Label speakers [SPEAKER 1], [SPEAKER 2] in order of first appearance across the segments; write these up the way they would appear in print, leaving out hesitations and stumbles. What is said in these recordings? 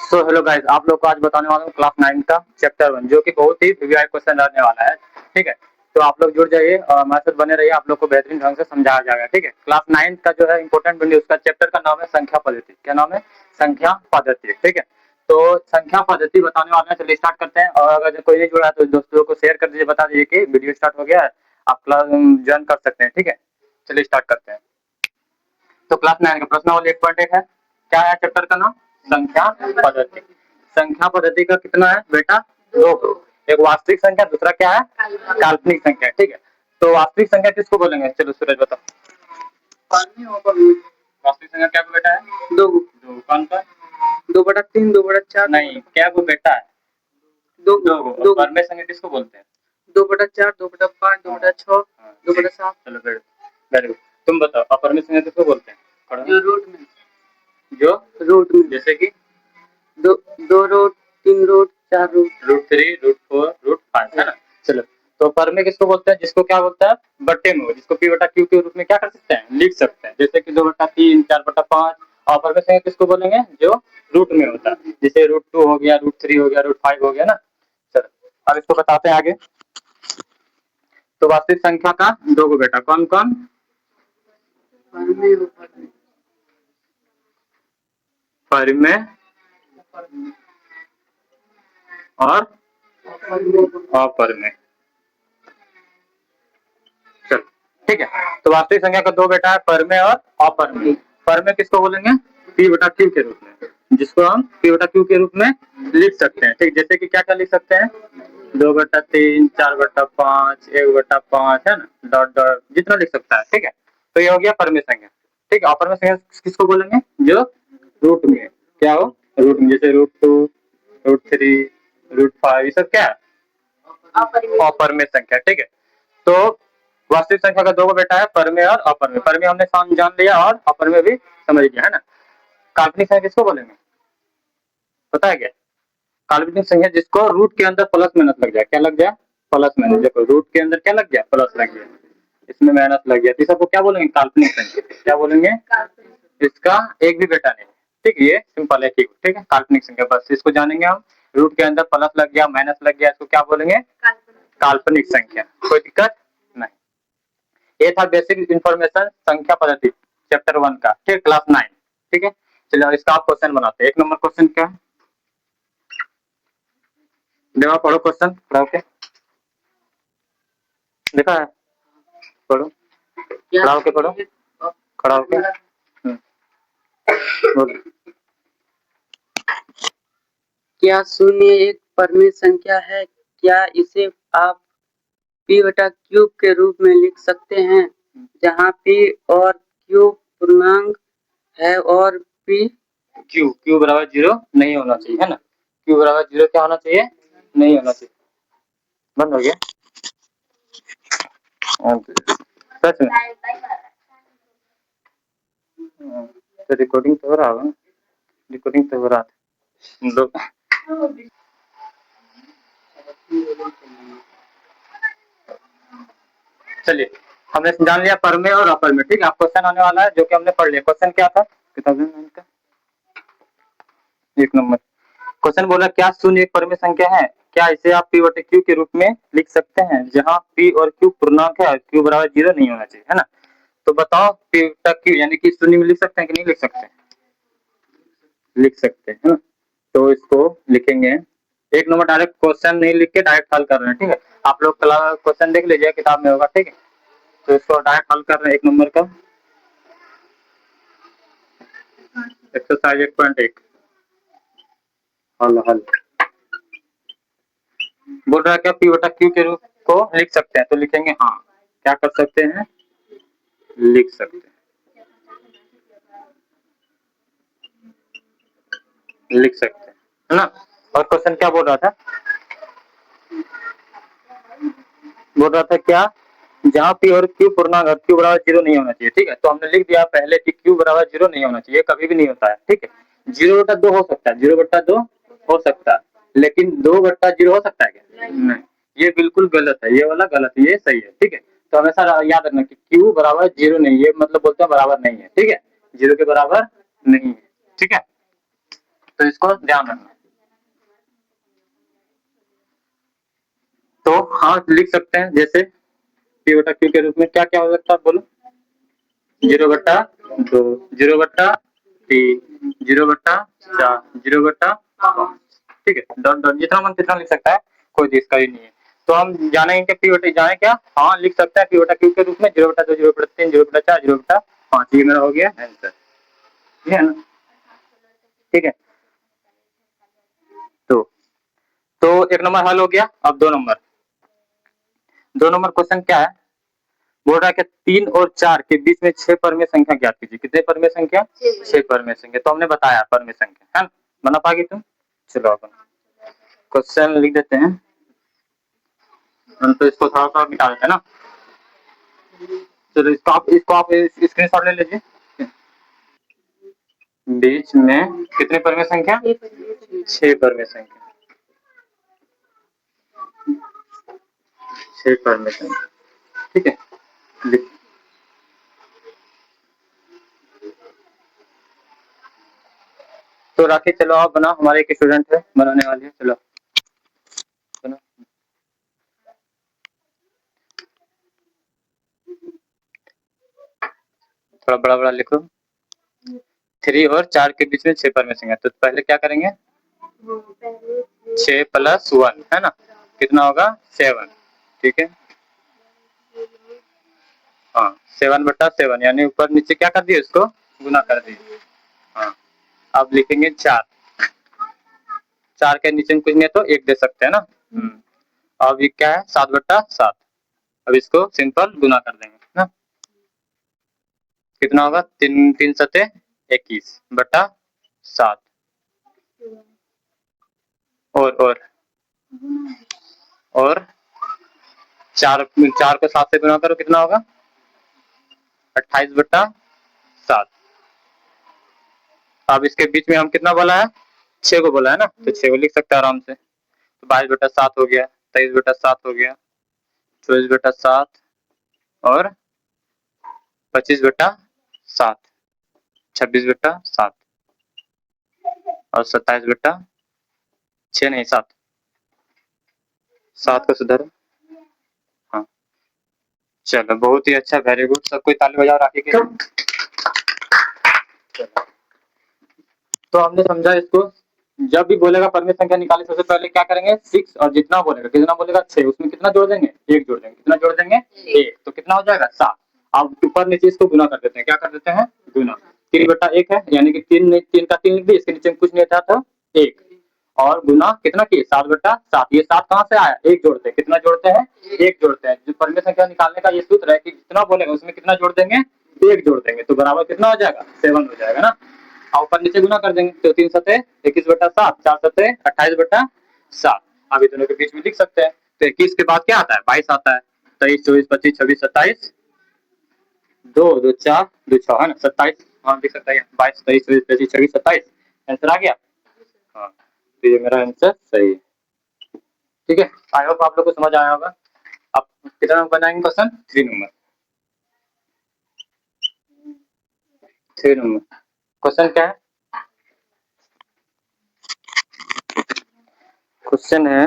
[SPEAKER 1] So hello guys, आप लोग को आज बताने वाला हूँ क्लास 9 का चैप्टर 1 जो कि बहुत ही वीवीआई क्वेश्चन रहने वाला है। ठीक है, तो आप लोग जुड़ जाइए और हमारे साथ बने रहिए, आप लोग को बेहतरीन ढंग से समझाया जाएगा। ठीक है, क्लास 9 का जो है इंपॉर्टेंट बिंदु, उसका चैप्टर का नाम है संख्या पद्धति। क्या नाम है? संख्या पद्धति। ठीक है, तो संख्या पद्धति बताने वाले हैं। चलिए स्टार्ट करते हैं। और अगर कोई नहीं जुड़ा है तो दोस्तों को शेयर कर दीजिए, बता दीजिए कि वीडियो स्टार्ट हो गया है, आप क्लास ज्वाइन कर सकते हैं। ठीक है, चलिए स्टार्ट करते हैं। तो क्लास 9 का प्रश्नावली 1.1 है। क्या है चैप्टर का नाम? संख्या पद्धति। संख्या पद्धति का कितना है बेटा? दो। एक वास्तविक संख्या, दूसरा क्या है? काल्पनिक संख्या। ठीक है, तो वास्तविक संख्या किसको बोलेंगे? चलो सूरज बताओ। वास्तविक संख्या क्या बेटा है? दो। दो कौन सा? 2/3, 2/4। नहीं, क्या वो बेटा है? दो। दो। परमेय संख्या किसको बोलते हैं? 2/4, 2/5, 2/6, 2/7। चलो वेरी गुड। तुम बताओ अपरमेय संख्या किसको बोलते हैं? जो रूट में, जैसे कि दो रूट, 3 रूट, 4 रूट, √3, √4, √5 है ना। चलो, तो परमेय किसको बोलते हैं? जिसको क्या बोलता है? बट्टे में, जिसको p/q के रूप में क्या कर सकते हैं? लिख सकते हैं, जैसे कि 2/3, 4/5। और परमेय संख्या किसको बोलेंगे? जो रूट में होता है, जैसे √2 हो गया, √3 हो गया, √5 हो गया ना। चलो अब इसको बताते हैं आगे। तो वास्तविक संख्या का दो गो बेटा कौन कौन? परिमेय और अपरिमेय। चलो ठीक है, तो वास्तविक संख्या का दो बेटा है, परिमेय और अपरिमेय। परिमेय किसको बोलेंगे? p/q के रूप में, जिसको हम p/q के रूप में लिख सकते हैं। ठीक, जैसे कि क्या क्या लिख सकते हैं? 2/3, 4/5, 1/5 है ना, डॉट डॉट जितना लिख सकता है। ठीक है, तो ये हो गया परिमेय संख्या। ठीक है, अपरिमेय संख्या किसको बोलेंगे? जो रूट में, क्या हो? रूट में, जैसे √2, √3, √5, ये सब क्या है? अपरिमेय संख्या। ठीक है, तो वास्तविक संख्या का दो बेटा है, परिमेय और अपरिमेय। परिमेय हमने जान लिया और अपरिमेय भी समझ लिया है ना। काल्पनिक संख्या किसको बोलेंगे? पता है क्या? काल्पनिक संख्या जिसको रूट के अंदर प्लस माइनस लग जाए। क्या लग जाए? Plus minus. देखो रूट के अंदर क्या लग गया? प्लस लग गया, इसमें माइनस लग गया, तो सबको क्या बोलेंगे? काल्पनिक संख्या। क्या बोलेंगे? इसका एक भी बेटा नहीं। ठीक, ये सिंपल है। ठीक है, काल्पनिक संख्या, बस इसको जानेंगे हम। रूट के अंदर प्लस लग गया, माइनस लग गया, इसको क्या बोलेंगे? काल्पनिक संख्या। कोई दिक्कत नहीं। ये था बेसिक इंफॉर्मेशन संख्या पद्धति चैप्टर 1 का। ठीक, क्लास 9। ठीक है, चलिए इसका आप क्वेश्चन बनाते हैं। 1 नंबर क्वेश्चन क्या है? देखो पढ़ो क्वेश्चन, खड़ा होके देखा है? पढ़ो, खड़ा होके पढ़ो, खड़ा होके।
[SPEAKER 2] क्या शून्य एक परिमेय संख्या है? क्या इसे आप p/q के रूप में लिख सकते हैं, जहाँ p और q पूर्णांक है और p
[SPEAKER 1] q बराबर 0 नहीं होना चाहिए है ना। q बराबर 0 क्या होना चाहिए? नहीं होना चाहिए। बंद हो गया सच में? तो रिकॉर्डिंग तो हो रहा होगा, रिकॉर्डिंग तो हो रहा था लोग। चलिए हमने जान लिया परिमेय और अपरिमेय। ठीक है, आप क्वेश्चन आने वाला है जो कि हमने पढ़ लिया। क्वेश्चन क्या था किताब में का? 1 नंबर क्वेश्चन बोला, क्या शून्य एक परिमेय संख्या है? क्या इसे आप p/q के रूप में लिख सकते हैं, जहां p और q पूर्णांक है और q बराबर 0 नहीं होना चाहिए है ना। तो बताओ p/q यानी कि शून्य में लिख सकते हैं कि नहीं लिख सकते? लिख सकते हैं ना। तो इसको लिखेंगे 1 नंबर, डायरेक्ट क्वेश्चन नहीं लिख के डायरेक्ट हल कर रहे हैं। ठीक है, आप लोग क्वेश्चन देख लीजिए, किताब में होगा। ठीक है, तो इसको डायरेक्ट हल कर रहे हैं 1 नंबर का एक्सरसाइज 1.1 हल हल। बोल रहा है क्या p/q के रूप को लिख सकते हैं? तो लिखेंगे हाँ, क्या कर सकते हैं? लिख सकते हैं, लिख सकते हैं है ना। और क्वेश्चन क्या बोल रहा था? बोल रहा था क्या, जहाँ p और q पूर्णांक और q बराबर 0 नहीं होना चाहिए। ठीक है, तो हमने लिख दिया पहले कि q बराबर 0 नहीं होना चाहिए, कभी भी नहीं होता है। ठीक है, 0/2 हो सकता है, 0/2 हो सकता है, लेकिन 2/0 हो सकता है क्या? नहीं, ये बिल्कुल गलत है, ये वाला गलत है, ये सही है। ठीक है, तो हमेशा याद रखना कि q बराबर 0 नहीं, ये मतलब बोलते हैं बराबर नहीं है। ठीक है, 0 के बराबर नहीं है। ठीक है, तो इसको ध्यान रखना। तो हाँ लिख सकते हैं जैसे पी बटा क्यू के रूप में क्या क्या हो सकता है बोलो। 0/2, 0/3, 0/4, 0/5। ठीक है, डॉट डॉट जितना मन तितना लिख सकता है, कोई दिक्कत ही नहीं है। तो हम जानेंगे कि पी बटा जाने क्या, हाँ लिख सकते हैं पी बटा क्यू के रूप में 0/2, 0/3, 0/4, 0/5। ये मेरा हो गया आंसर, ठीक है ना। ठीक है, तो एक नंबर हल हो गया। अब 2 नंबर क्वेश्चन क्या है, बोल रहा है कि 3 और 4 के बीच में 6 परमेय संख्या ज्ञात कीजिए। कितने परमेय संख्या? 6 परमेय संख्या। तो हमने बताया परमेय संख्या, है ना, बना पाएगी तुम। चलो अपन क्वेश्चन लिख देते हैं, तो इसको थोड़ा सा मिटा देते हैं ना। चलो इसको आप स्क्रीनशॉट ले लीजिए। बीच में कितने परमेय संख्या? 6 परमेय संख्या, 6 परमेय संख्या, ठीक है। लिख, तो राकेश चलो आप बनाओ, हमारे एक स्टूडेंट है बनाने वाले हैं, चलो बना। थोड़ा बड़ा बड़ा लिखो। 3 और 4 के बीच में 6 परमेय संख्या। तो पहले क्या करेंगे, 6 + 1 है ना, कितना होगा 7, ठीक है। हाँ 7/7 यानी ऊपर नीचे क्या कर दिए, इसको गुना कर दिए। हाँ अब लिखेंगे 4, 4 के नीचे में कुछ नहीं तो 1 दे सकते हैं ना। अब ये क्या है 7/7। अब इसको सिंपल गुना कर देंगे ना, कितना होगा 3 3 सते 21/7। और 4 को 7 से गुना करो, कितना होगा 28/7। अब इसके बीच में हम कितना बोला है, 6 को बोला है ना, तो 6 को लिख सकते हैं आराम से। तो 22/7 हो गया, 23/7 हो गया, 24/7 और 25/7, 26/7 और 27/6 नहीं 7, 7 को सुधारो। हाँ चलो बहुत ही अच्छा, वेरी गुड, सब कोई ताली बजाओ राखी के। तो हमने समझा इसको, जब भी बोलेगा परमेय संख्या निकाले सबसे पहले क्या करेंगे 6, और जितना बोलेगा 6 उसमें कितना जोड़ देंगे 1 जोड़ देंगे, कितना जोड़ देंगे 1, तो कितना हो जाएगा 7। अब ऊपर नीचे इसको गुना कर देते हैं, क्या कर देते हैं गुना। 3/1 है यानी कि 3 का 3 लिख दिए, इसके नीचे कुछ नहीं था तो 1, और गुना कितना किए 7/7। ये 7 कहाँ से आया, 1 जोड़ते हैं, कितना जोड़ते हैं 1 जोड़ते हैं। जो परमेय संख्या निकालने का ये सूत्र है कि जितना बोलेगा उसमें कितना जोड़ देंगे 1 जोड़ देंगे, तो बराबर कितना हो जाएगा 7 हो जाएगा ना। ऊपर नीचे गुना कर देंगे, तो 3 सते 21/7, 4 सते 28/7। अब ये दोनों के बीच में लिख सकते हैं। तो 21 के बाद क्या आता है 22 आता है, 23, 24, 25, 26, 27, 2 2 4 2 6 है ना 27। हाँ लिख सकता है 22, 23, 24, 25, 26, 27, आंसर आ गया। हाँ तो ये मेरा आंसर सही है, ठीक है। आई होप आप लोग को समझ आया होगा। अब कितना नंबर बनाएंगे क्वेश्चन 3 नंबर, 3 नंबर क्वेश्चन क्या है, क्वेश्चन है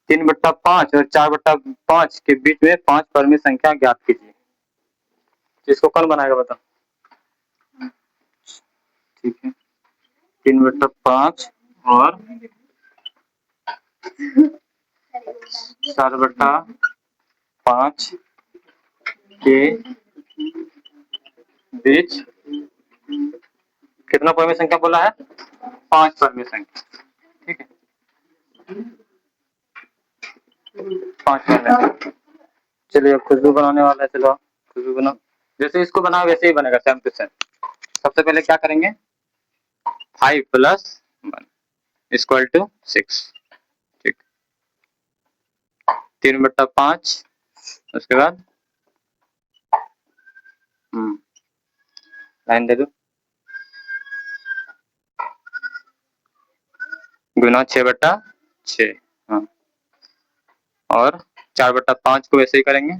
[SPEAKER 1] 3/5 और 4/5 के बीच में 5 परमेय संख्या ज्ञात कीजिए। इसको कौन बनाएगा बताओ, ठीक है। 3/5 और 4/5 के बीच कितना परमेय संख्या बोला है 5 परमेय संख्या, ठीक है 5 परमेय संख्या। चलिए अब खुशबू बनाने वाला है, चलो खुशबू बनाओ। जैसे इसको बनाओ वैसे ही बनेगा सेम टू सेम। सबसे पहले क्या करेंगे 5 + 1 = 6, ठीक। 3/5 उसके बाद लाइन दे दो, गुना 6/6। हाँ और 4/5 को वैसे ही करेंगे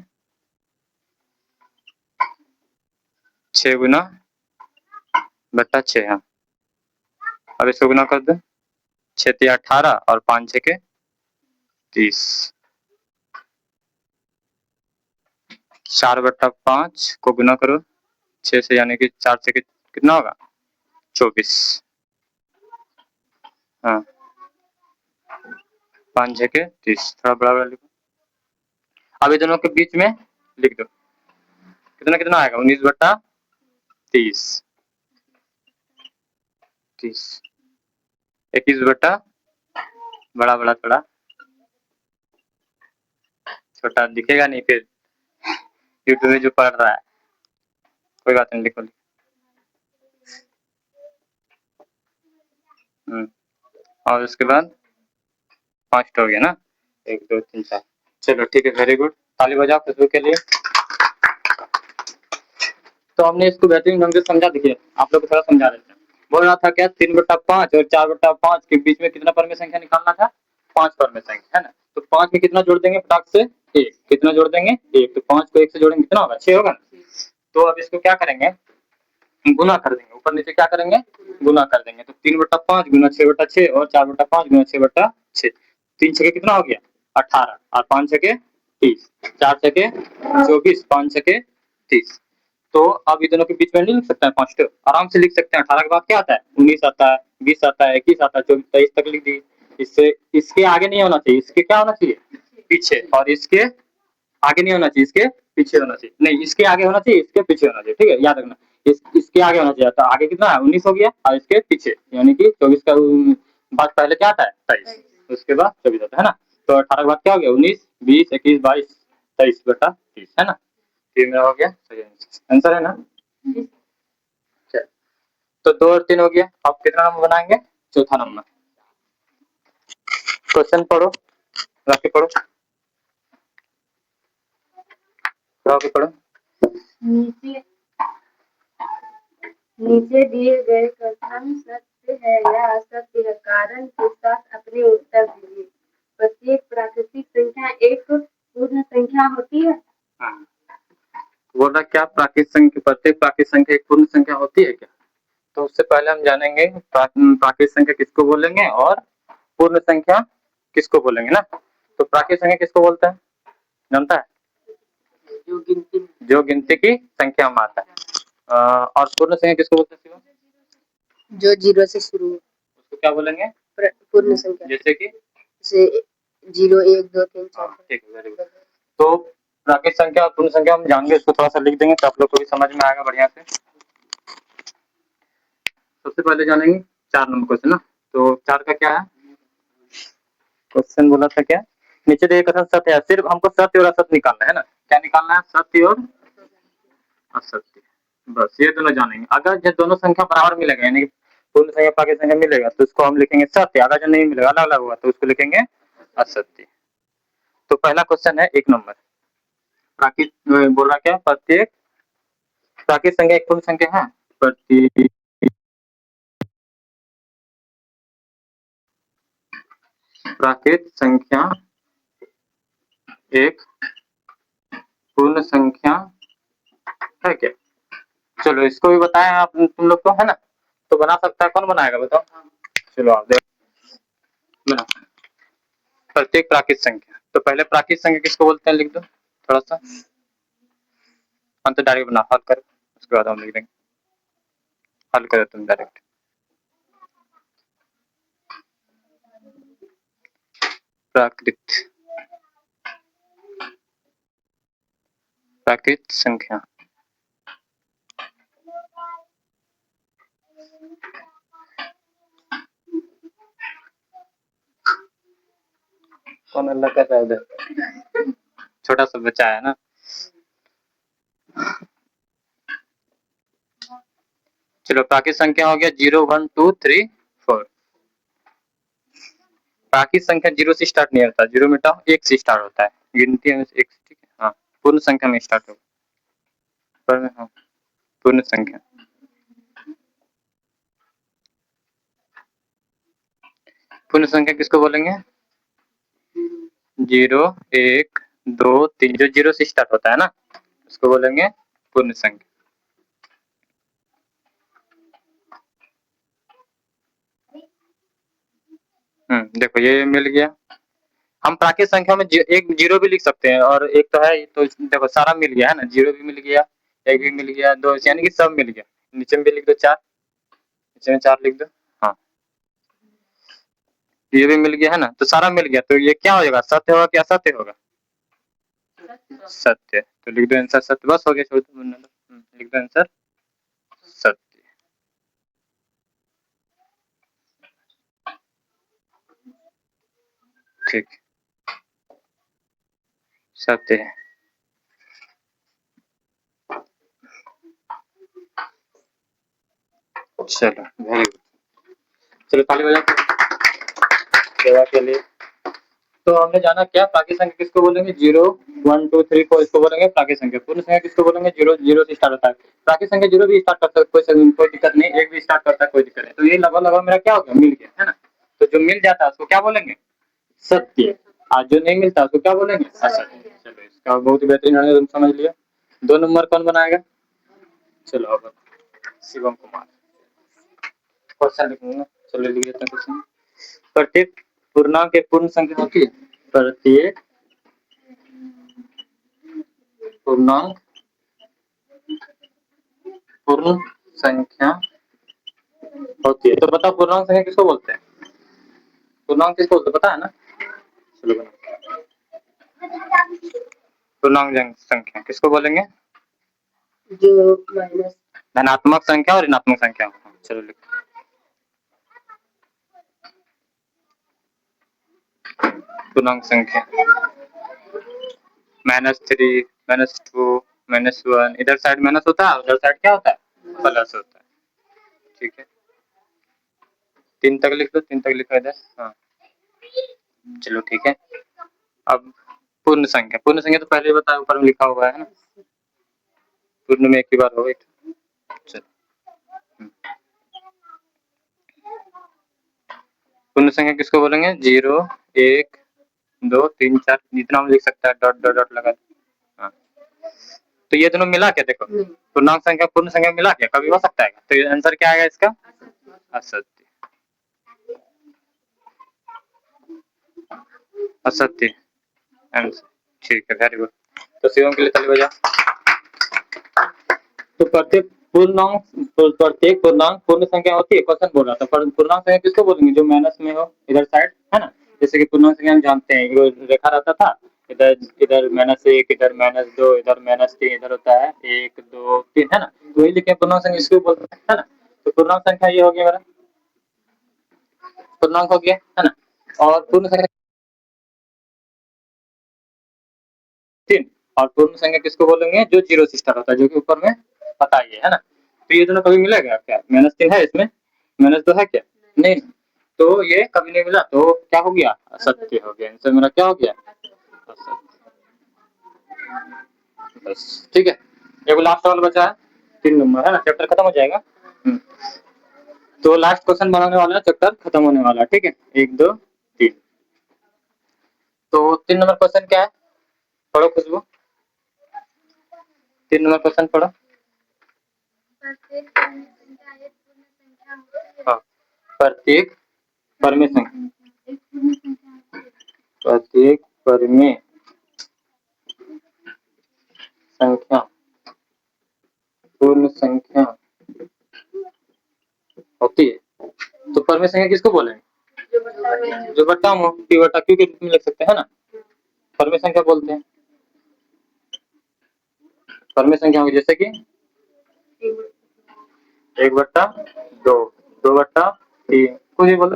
[SPEAKER 1] 6 × 6। हाँ अब इसको गुना कर दो, 6 तिया 18 और 5 6 के 30। 4/5 को गुना करो 6 से, यानी कि 4 से कितना होगा 24। हाँ 5 6 के 30, थोड़ा बड़ा बड़ा लिखो। अब ये दोनों के बीच में लिख दो, कितना कितना आएगा 19/30, 21 बड़ा बड़ा थोड़ा छोटा दिखेगा नहीं फिर यूट्यूब में जो पढ़ रहा है, कोई बात नहीं लिखो। और उसके बाद 5 हो गया ना, 1 2 3 4। चलो ठीक है, वेरी गुड, ताली बजाओ खुशबू के लिए। तो हमने इसको बेहतरीन ढंग से समझा। देखिए आप लोग को थोड़ा समझा देते हैं। बोल रहा था क्या 3/5 और 4/5 के बीच में कितना परमेय संख्या निकालना था, 5 परमेय संख्या है ना। तो 5 में कितना जोड़ देंगे फटाक से, 1। कितना जोड़ देंगे 1, तो 5 को 1 से जोड़ेंगे कितना होगा 6 होगा। तो अब इसको क्या करेंगे, गुना कर देंगे, ऊपर नीचे क्या करेंगे गुना कर देंगे। तो 3/5 गुना 6/6 और 4/5 गुना 6/6, 3 छके कितना हो गया 18 और 5 छके 30, 4 छके 24, 5 छके 30। तो अब ये दोनों के बीच में नहीं लिख सकते हैं 5 तो आराम से लिख सकते हैं। 18 के बाद क्या आता है 19 आता है, 20 आता है, 21 आता है, 24 23 तक लिख दी। इससे इसके आगे नहीं होना चाहिए, इसके क्या होना चाहिए पीछे, और इसके आगे नहीं होना चाहिए, इसके पीछे होना चाहिए। नहीं, इसके आगे होना चाहिए, इसके पीछे होना चाहिए, ठीक है याद रखना। इसके आगे होना चाहिए। तो आगे कितना है 19 हो गया, और इसके पीछे यानी कि 24 का बाद पहले क्या आता है 23, उसके बाद 24 आता है ना। तो 18 के बाद क्या हो गया 19 20 21 22 23/30 है ना। ये मेरा हो गया सही आंसर है ना। तो 2 और 3 हो गया। अब कितना नंबर बनाएंगे, चौथा नंबर। क्वेश्चन पढ़ो, राखी पढ़ो, राखी पढ़ो।
[SPEAKER 3] नीचे दिए गए कथन सत्य है या असत्य है, कारण के साथ अपने उत्तर दीजिए। प्रत्येक प्राकृतिक संख्या एक पूर्ण संख्या होती है।
[SPEAKER 1] बोल रहा क्या प्राकृतिक संख्या, प्रत्येक प्राकृतिक संख्या एक पूर्ण संख्या होती है क्या। तो उससे पहले हम जानेंगे प्राकृतिक संख्या किसको बोलेंगे और पूर्ण संख्या किसको बोलेंगे ना। तो प्राकृतिक संख्या किसको बोलते हैं, जानता है, जो गिनती की संख्या में आता है। और पूर्ण संख्या किसको बोलते हैं,
[SPEAKER 3] जो 0 से शुरू हो,
[SPEAKER 1] उसको क्या बोलेंगे
[SPEAKER 3] पूर्ण संख्या।
[SPEAKER 1] जैसे कि
[SPEAKER 3] 0 1 2 3 4।
[SPEAKER 1] ठीक है, वेरी गुड। तो प्राकृतिक संख्या और पूर्ण संख्या हम जानेंगे, इसको थोड़ा सा लिख देंगे तो आप लोग को भी समझ में आएगा बढ़िया से। सबसे पहले जानेंगे 4 नंबर क्वेश्चन ना। तो 4 का क्या है क्वेश्चन, बोला था क्या, नीचे दिए कथन सत्य है, सिर्फ हमको सत्य और असत्य निकालना है ना। क्या निकालना है, सत्य और असत्य, बस ये दोनों जानेंगे। अगर जो दोनों संख्या बराबर मिलेगा यानी कि पूर्ण संख्या प्राकृतिक संख्या मिलेगा तो उसको हम लिखेंगे सत्य। अगर जो नहीं मिलेगा अलग अलग हुआ तो उसको लिखेंगे असत्य। तो पहला क्वेश्चन है 1 नंबर, प्राकृतिक बोल रहा क्या, प्रत्येक प्राकृतिक संख्या एक पूर्ण संख्या है, प्रत्येक प्राकृतिक संख्या एक पूर्ण संख्या है क्या। चलो इसको भी बताएं आप तुम लोग को, है ना। तो बना सकता है, कौन बनाएगा बताओ। चलो आप देखो, प्रत्येक प्राकृतिक संख्या। तो पहले प्राकृतिक संख्या किसको बोलते हैं लिख दो थोड़ा सा, अंत डायरेक्ट बना, हल करो, उसके बाद हम लिख देंगे, हल करो तुम डायरेक्ट। प्राकृतिक संख्या कौन अल्लाह का है उधर, छोटा सा बच्चा है ना। चलो प्राकृतिक संख्या हो गया 0 1 2 3 4। प्राकृतिक संख्या 0 से स्टार्ट नहीं होता, 0 मिटाओ 1 से स्टार्ट होता है, गिनती में 1, ठीक है। हाँ पूर्ण संख्या में स्टार्ट होगा, पर हाँ पूर्ण संख्या। पूर्ण संख्या किसको बोलेंगे, 0 1 2 3, जो 0 से स्टार्ट होता है ना उसको बोलेंगे पूर्ण संख्या। देखो ये मिल गया। हम प्राकृत संख्या में एक जीरो भी लिख सकते हैं और एक तो है, तो देखो सारा मिल गया है ना, जीरो भी मिल गया, एक भी मिल गया, दो, यानी कि सब मिल गया। नीचे में भी लिख दो 4, नीचे में 4 लिख दो। हाँ, ये भी मिल गया है ना, तो सारा मिल गया, तो ये क्या हो जाएगा, सत्य होगा क्या असत्य होगा? सत्य। तो लिख दो आंसर सत्य, बस हो गया, छोड़ दो, लिख दो आंसर सत्य। ठीक, सत्य है। चलो वेरी गुड, चलो ताली बजाओ सेवा के लिए। तो हमने जाना क्या, प्राकृत संख्या किसको बोलेंगे, 0 1 2 3 4 इसको बोलेंगे प्राकृत संख्या। पूर्ण संख्या किसको बोलेंगे, 0 0 से स्टार्ट होता है। प्राकृत संख्या 0 भी स्टार्ट करता है, कोई दिक्कत नहीं, 1 भी स्टार्ट करता है, कोई दिक्कत नहीं। तो ये लगभग लगभग मेरा क्या हो गया, मिल गया है ना। तो जो मिल जाता है उसको क्या बोलेंगे, सत्य। आज जो नहीं मिलता उसको क्या बोलेंगे, असत्य। चलो इसका बहुत ही बेहतरीन है, तुम समझ लिया। 2 नंबर कौन बनाएगा, चलो अब शिवम कुमार क्वेश्चन लिखूंगा। चलो लिख लेते हैं क्वेश्चन। प्रत्येक पूर्णांक एक पूर्ण संख्या होती है। प्रत्येक पूर्णांक पूर्ण संख्या होती है। तो बताओ पूर्णांक संख्या किसको बोलते हैं, पूर्णांक किसको बोलते हैं, पता है ना? चलो पूर्णांक संख्या किसको बोलेंगे,
[SPEAKER 2] जो माइनस
[SPEAKER 1] धनात्मक संख्या और ऋणात्मक संख्या। चलो लिखो पूर्णांक संख्या -3 -2 -1, इधर साइड माइनस होता है, उधर साइड क्या होता है, प्लस होता है। ठीक है, 3 तक लिख दो, 3 तक लिखो इधर। हाँ चलो ठीक है। अब पूर्ण संख्या, पूर्ण संख्या तो पहले ही बताया, ऊपर में लिखा हुआ है ना, पूर्ण में एक ही बार होगा। चलो पूर्ण संख्या किसको बोलेंगे, 0 1 2 3 4, जितना हम लिख सकता है, डॉट डॉट डॉट लगा। हाँ तो ये दोनों मिला क्या, देखो पूर्णांक संख्या पूर्ण संख्या मिला क्या, कभी हो सकता है? तो आंसर क्या आएगा इसका, असत्य। असत्य आंसर, ठीक है, वेरी गुड। तो शिवम के लिए ताली बजा। तो प्रत्येक पूर्णांक पूर्ण संख्या होती है, क्वेश्चन बोल रहा था। पूर्णांक संख्या किसको बोलेंगे, जो माइनस में हो, इधर साइड है ना। जैसे कि पूर्णांक संख्या हम जानते हैं, वो रेखा रहता था, इधर इधर -1, इधर -2, इधर -3, इधर होता है 1 2 3, है ना। तो वही लिखे पूर्णांक संख्या इसको बोलते हैं, है ना। तो पूर्णांक संख्या ये हो गया मेरा, पूर्णांक हो गया, है ना। और पूर्ण संख्या 3, और पूर्ण संख्या किसको बोलेंगे, जो 0 से स्टार्ट होता है, जो कि ऊपर में पता ही है ना। तो ये दोनों कभी मिलेगा क्या, -3 है इसमें, -2 है क्या, नहीं। तो ये कभी नहीं मिला, तो क्या हो गया, असत्य हो गया। आंसर मेरा क्या हो गया, असत्य। बस ठीक है, एक लास्ट सवाल बचा है, 3 नंबर है ना, चैप्टर खत्म हो जाएगा। तो लास्ट क्वेश्चन बनाने वाला है, चैप्टर खत्म होने वाला है। ठीक है, 1 2 3। तो 3 नंबर क्वेश्चन क्या है, पढ़ो खुशबू, 3 नंबर क्वेश्चन पढ़ो। हाँ, प्रत्येक परमेय संख्या, प्रत्येक परमेय संख्या पूर्ण संख्या होती है। तो परमेय संख्या किसको बोलेंगे, जो बट्टा हो, पी बट्टा क्यू के रूप में लिख सकते हैं ना, परमेय संख्या बोलते हैं। परमेय संख्या होगी जैसे कि 1/2, 2/3, कुछ भी बोल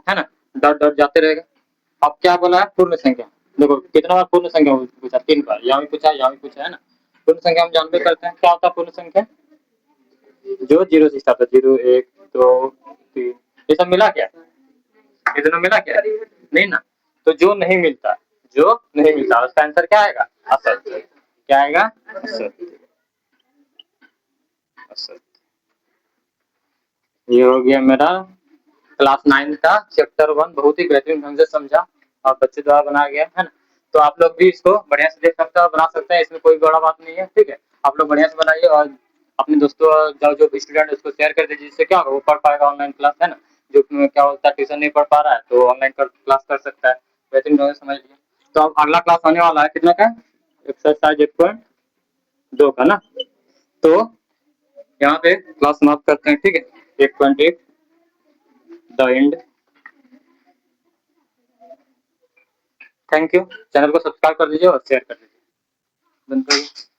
[SPEAKER 1] है ना, डॉट डॉट जाते रहेगा। अब क्या बोला है, पूर्ण संख्या। देखो कितना बार पूर्ण संख्या पूछा, 3 बार, यहाँ भी पूछा, यहाँ भी पूछा, है ना। पूर्ण संख्या हम जानते करते हैं, क्या होता है पूर्ण संख्या, जो 0 से स्टार्ट होता है, 0 1 2 3, ये सब मिला क्या, ये दोनों मिला क्या, नहीं ना। तो जो नहीं मिलता, जो नहीं मिलता, उसका आंसर क्या आएगा, असत्य। क्या आएगा, असत्य। असत्य। ये हो गया मेरा क्लास 9 का चैप्टर 1, बहुत ही बेहतरीन ढंग से समझा और बच्चे द्वारा बनाया गया है ना। तो आप लोग भी इसको बढ़िया से देख सकते हैं और बना सकते हैं, इसमें कोई बड़ा बात नहीं है। ठीक है, आप लोग बढ़िया से बनाइए और अपने दोस्तों जो स्टूडेंट है उसको शेयर कर दीजिए, जिससे क्या होगा वो पढ़ पाएगा ऑनलाइन क्लास, है ना। जो क्या होता है ट्यूशन नहीं पढ़ पा रहा है तो ऑनलाइन क्लास कर सकता है। वैसे इन लोगों ने समझ लिया। तो अब अगला क्लास होने वाला है कितना का, एक्सरसाइज 1.2 का ना। तो यहाँ पे क्लास समाप्त करते हैं, ठीक है। 1.1 the end. Thank you. Channel को सब्सक्राइब कर दीजिए और शेयर कर दीजिए।